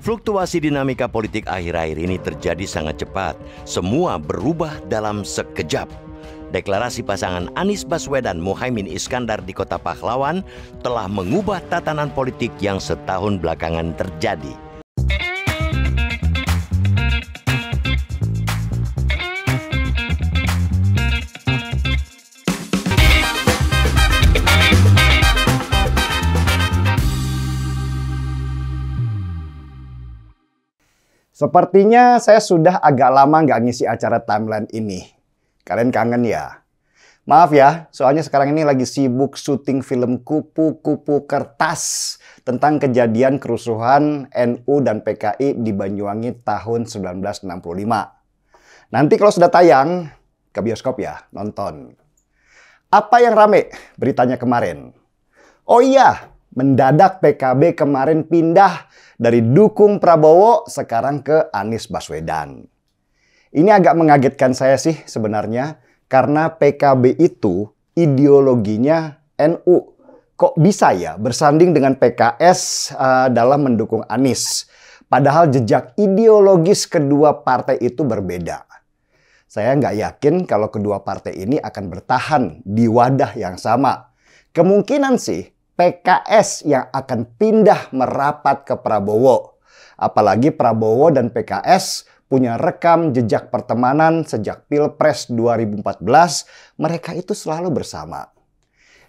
Fluktuasi dinamika politik akhir-akhir ini terjadi sangat cepat. Semua berubah dalam sekejap. Deklarasi pasangan Anies Baswedan Muhaimin Iskandar di Kota Pahlawan telah mengubah tatanan politik yang setahun belakangan terjadi. Sepertinya saya sudah agak lama nggak ngisi acara timeline ini. Kalian kangen ya? Maaf ya, soalnya sekarang ini lagi sibuk syuting film Kupu-Kupu Kertas tentang kejadian kerusuhan NU dan PKI di Banyuwangi tahun 1965. Nanti kalau sudah tayang, ke bioskop ya, nonton. Apa yang rame beritanya kemarin? Oh iya, mendadak PKB kemarin pindah dari dukung Prabowo sekarang ke Anies Baswedan. Ini agak mengagetkan saya sih sebenarnya karena PKB itu ideologinya NU. Kok bisa ya bersanding dengan PKS dalam mendukung Anies? Padahal jejak ideologis kedua partai itu berbeda. Saya nggak yakin kalau kedua partai ini akan bertahan di wadah yang sama. Kemungkinan sih PKS yang akan pindah merapat ke Prabowo. Apalagi Prabowo dan PKS punya rekam jejak pertemanan sejak Pilpres 2014. Mereka itu selalu bersama.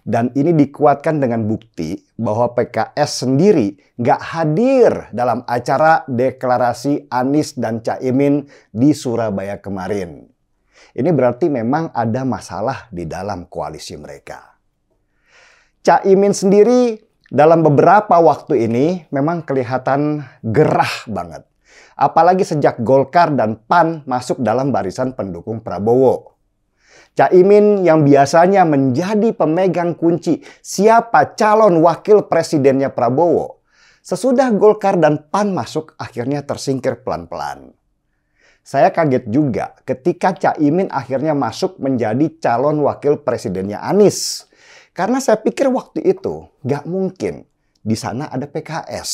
Dan ini dikuatkan dengan bukti bahwa PKS sendiri nggak hadir dalam acara deklarasi Anies dan Caimin di Surabaya kemarin. Ini berarti memang ada masalah di dalam koalisi mereka. Caimin sendiri dalam beberapa waktu ini memang kelihatan gerah banget. Apalagi sejak Golkar dan PAN masuk dalam barisan pendukung Prabowo. Caimin yang biasanya menjadi pemegang kunci siapa calon wakil presidennya Prabowo, sesudah Golkar dan PAN masuk akhirnya tersingkir pelan-pelan. Saya kaget juga ketika Caimin akhirnya masuk menjadi calon wakil presidennya Anies. Karena saya pikir waktu itu nggak mungkin di sana ada PKS.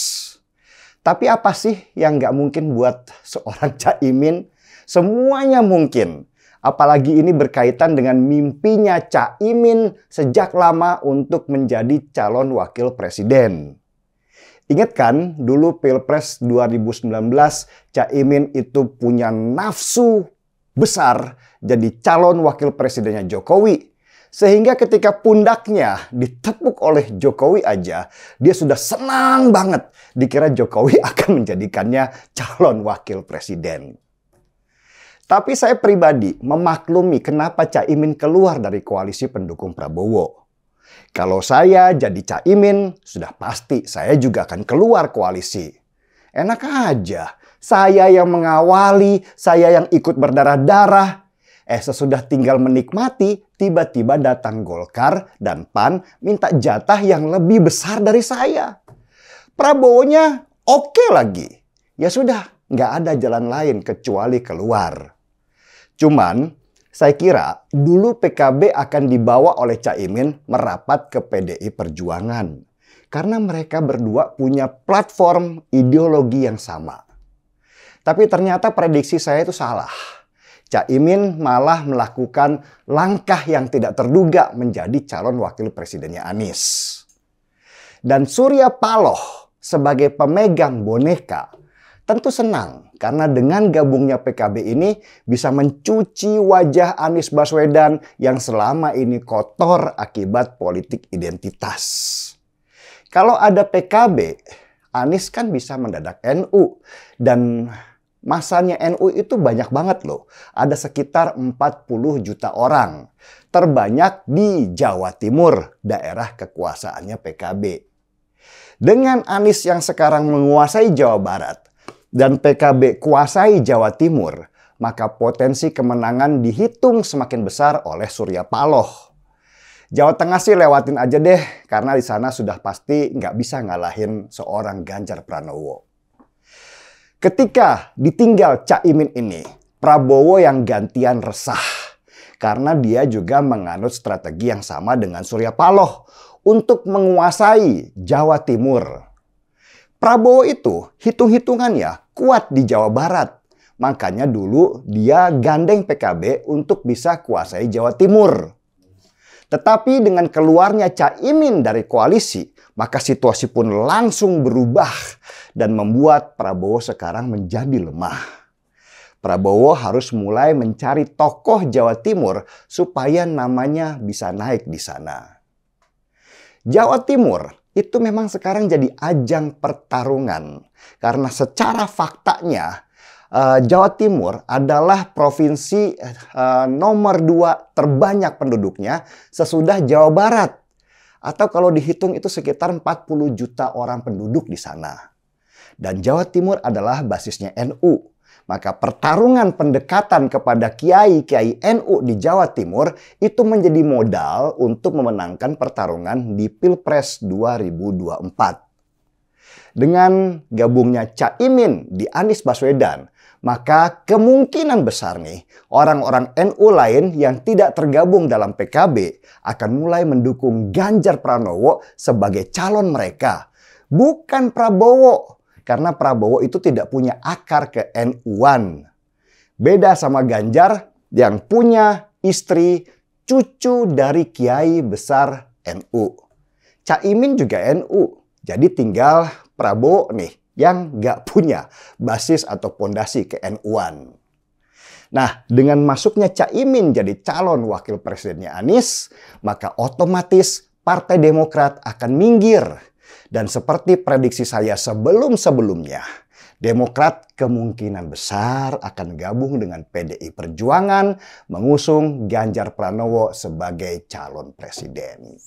Tapi apa sih yang nggak mungkin buat seorang Caimin? Semuanya mungkin. Apalagi ini berkaitan dengan mimpinya Caimin sejak lama untuk menjadi calon wakil presiden. Ingat kan dulu Pilpres 2019 Caimin itu punya nafsu besar jadi calon wakil presidennya Jokowi. Sehingga ketika pundaknya ditepuk oleh Jokowi aja, dia sudah senang banget dikira Jokowi akan menjadikannya calon wakil presiden. Tapi saya pribadi memaklumi kenapa Caimin keluar dari koalisi pendukung Prabowo. Kalau saya jadi Caimin, sudah pasti saya juga akan keluar koalisi. Enak aja, saya yang mengawali, saya yang ikut berdarah-darah. Sesudah tinggal menikmati, tiba-tiba datang Golkar dan PAN minta jatah yang lebih besar dari saya. Prabowo-nya oke lagi. Ya sudah, nggak ada jalan lain kecuali keluar. Cuman, saya kira dulu PKB akan dibawa oleh Caimin merapat ke PDI Perjuangan. Karena mereka berdua punya platform ideologi yang sama. Tapi ternyata prediksi saya itu salah. Caimin malah melakukan langkah yang tidak terduga menjadi calon wakil presidennya Anies. Dan Surya Paloh sebagai pemegang boneka tentu senang karena dengan gabungnya PKB ini bisa mencuci wajah Anies Baswedan yang selama ini kotor akibat politik identitas. Kalau ada PKB, Anies kan bisa mendadak NU dan masanya NU itu banyak banget loh. Ada sekitar 40 juta orang. Terbanyak di Jawa Timur, daerah kekuasaannya PKB. Dengan Anies yang sekarang menguasai Jawa Barat dan PKB kuasai Jawa Timur, maka potensi kemenangan dihitung semakin besar oleh Surya Paloh. Jawa Tengah sih lewatin aja deh, karena di sana sudah pasti nggak bisa ngalahin seorang Ganjar Pranowo. Ketika ditinggal Caimin ini, Prabowo yang gantian resah. Karena dia juga menganut strategi yang sama dengan Surya Paloh untuk menguasai Jawa Timur. Prabowo itu hitung-hitungannya kuat di Jawa Barat. Makanya dulu dia gandeng PKB untuk bisa kuasai Jawa Timur. Tetapi dengan keluarnya Caimin dari koalisi, maka situasi pun langsung berubah dan membuat Prabowo sekarang menjadi lemah. Prabowo harus mulai mencari tokoh Jawa Timur supaya namanya bisa naik di sana. Jawa Timur itu memang sekarang jadi ajang pertarungan. Karena secara faktanya Jawa Timur adalah provinsi nomor 2 terbanyak penduduknya sesudah Jawa Barat. Atau kalau dihitung itu sekitar 40 juta orang penduduk di sana. Dan Jawa Timur adalah basisnya NU. Maka pertarungan pendekatan kepada kiai-kiai NU di Jawa Timur itu menjadi modal untuk memenangkan pertarungan di Pilpres 2024. Dengan gabungnya Caimin di Anies Baswedan, maka kemungkinan besar nih orang-orang NU lain yang tidak tergabung dalam PKB akan mulai mendukung Ganjar Pranowo sebagai calon mereka. Bukan Prabowo. Karena Prabowo itu tidak punya akar ke NU-an. Beda sama Ganjar yang punya istri cucu dari kiai besar NU. Caimin juga NU. Jadi tinggal Prabowo nih yang nggak punya basis atau pondasi ke NU-an. Nah, dengan masuknya Caimin jadi calon wakil presidennya Anies, maka otomatis Partai Demokrat akan minggir. Dan seperti prediksi saya sebelum-sebelumnya, Demokrat kemungkinan besar akan gabung dengan PDI Perjuangan mengusung Ganjar Pranowo sebagai calon presiden.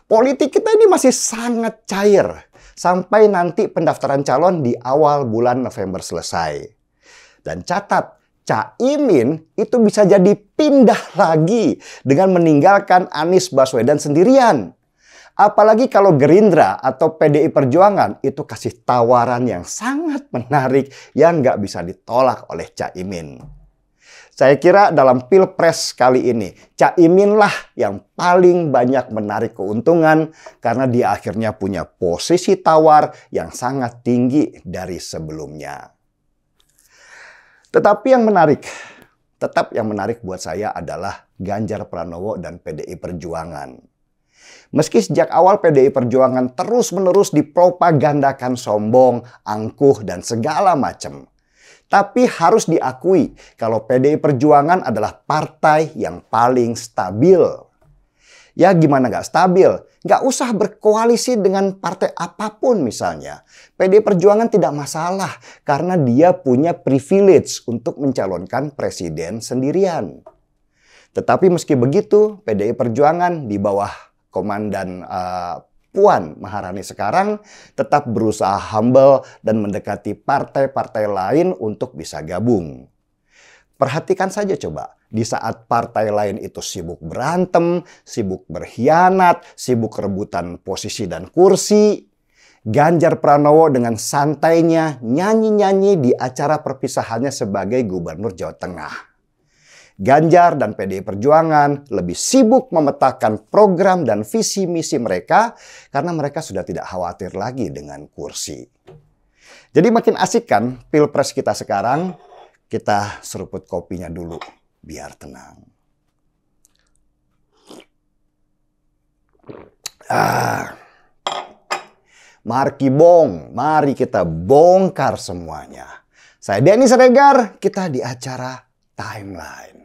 Politik kita ini masih sangat cair sampai nanti pendaftaran calon di awal bulan November selesai. Dan catat, Caimin itu bisa jadi pindah lagi dengan meninggalkan Anies Baswedan sendirian. Apalagi kalau Gerindra atau PDI Perjuangan itu kasih tawaran yang sangat menarik yang nggak bisa ditolak oleh Caimin. Saya kira dalam Pilpres kali ini, Caimin lah yang paling banyak menarik keuntungan karena dia akhirnya punya posisi tawar yang sangat tinggi dari sebelumnya. Tetapi yang menarik buat saya adalah Ganjar Pranowo dan PDI Perjuangan. Meski sejak awal PDI Perjuangan terus-menerus dipropagandakan sombong, angkuh, dan segala macam. Tapi harus diakui kalau PDI Perjuangan adalah partai yang paling stabil. Ya gimana nggak stabil? Nggak usah berkoalisi dengan partai apapun misalnya. PDI Perjuangan tidak masalah karena dia punya privilege untuk mencalonkan presiden sendirian. Tetapi meski begitu, PDI Perjuangan di bawah Komandan Puan Maharani sekarang tetap berusaha humble dan mendekati partai-partai lain untuk bisa gabung. Perhatikan saja coba, di saat partai lain itu sibuk berantem, sibuk berkhianat, sibuk rebutan posisi dan kursi, Ganjar Pranowo dengan santainya nyanyi-nyanyi di acara perpisahannya sebagai Gubernur Jawa Tengah. Ganjar dan PDI Perjuangan lebih sibuk memetakan program dan visi misi mereka karena mereka sudah tidak khawatir lagi dengan kursi. Jadi makin asik kan Pilpres kita sekarang? Kita seruput kopinya dulu biar tenang. Mari kita bongkar semuanya. Saya Denny Siregar, kita di acara Timeline.